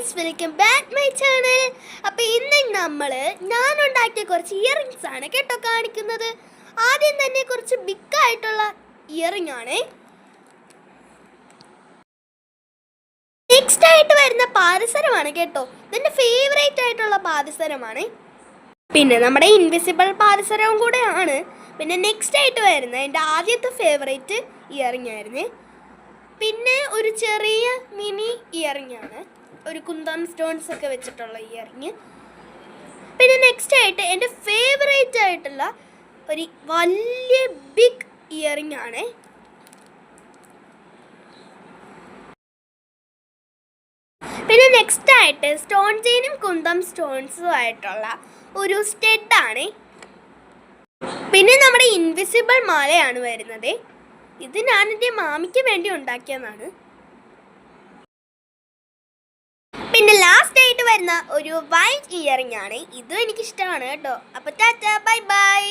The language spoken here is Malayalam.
Guys, welcome back my channel. അപ്പോൾ ഇന്ന് ഞാൻ ഉണ്ടാക്കിയ കുറച്ച് ഇയറിങ്സ് ആണ് കേട്ടോ കാണിക്കുന്നത്. ആദ്യം തന്നെ കുറച്ച് ബിഗ് ആയിട്ടുള്ള ഇയറിംഗ് ആണ്. നെക്സ്റ്റ് ആയിട്ട് വരുന്ന പാദസരമാണ് കേട്ടോ. ഇതെൻ്റെ ഫേവറേറ്റ് ആയിട്ടുള്ള പാദസരമാണ്. പിന്നെ നമ്മുടെ ഇൻവിസിബിൾ പാദസരവും കൂടെ ആണ്. പിന്നെ നെക്സ്റ്റ് ആയിട്ട് വരുന്ന എൻ്റെ ആദ്യത്തെ ഫേവറേറ്റ് ഇയറിംഗ് ആയിരുന്നു. പിന്നെ ഒരു ചെറിയ മിനി ഇയറിംഗ് ആണ്, ഒരു കുന്തം സ്റ്റോൺസ് ഒക്കെ വെച്ചിട്ടുള്ള ഇയറിംഗ്. പിന്നെ നെക്സ്റ്റ് ആയിട്ട് എൻ്റെ ഫേവറേറ്റ് ആയിട്ടുള്ള ഒരു വലിയ ബിഗ് ഇയറിംഗ് ആണ്. പിന്നെ നെക്സ്റ്റ് ആയിട്ട് സ്റ്റോൺ ചെയിനും കുന്തം സ്റ്റോൺസും ആയിട്ടുള്ള ഒരു സ്റ്റെഡാണ്. പിന്നെ നമ്മുടെ ഇൻവിസിബിൾ മാലയാണ് വരുന്നത്. ഇത് ഞാൻ എൻ്റെ മാമിക്ക് വേണ്ടി ഉണ്ടാക്കിയതാണ്. പിന്നെ ലാസ്റ്റ് ആയിട്ട് വരുന്ന ഒരു വൈറ്റ് ഇയറിംഗ് ആണ്. ഇതും എനിക്കിഷ്ടമാണ് കേട്ടോ. അപ്പോൾ ടാറ്റ, ബൈ ബൈ.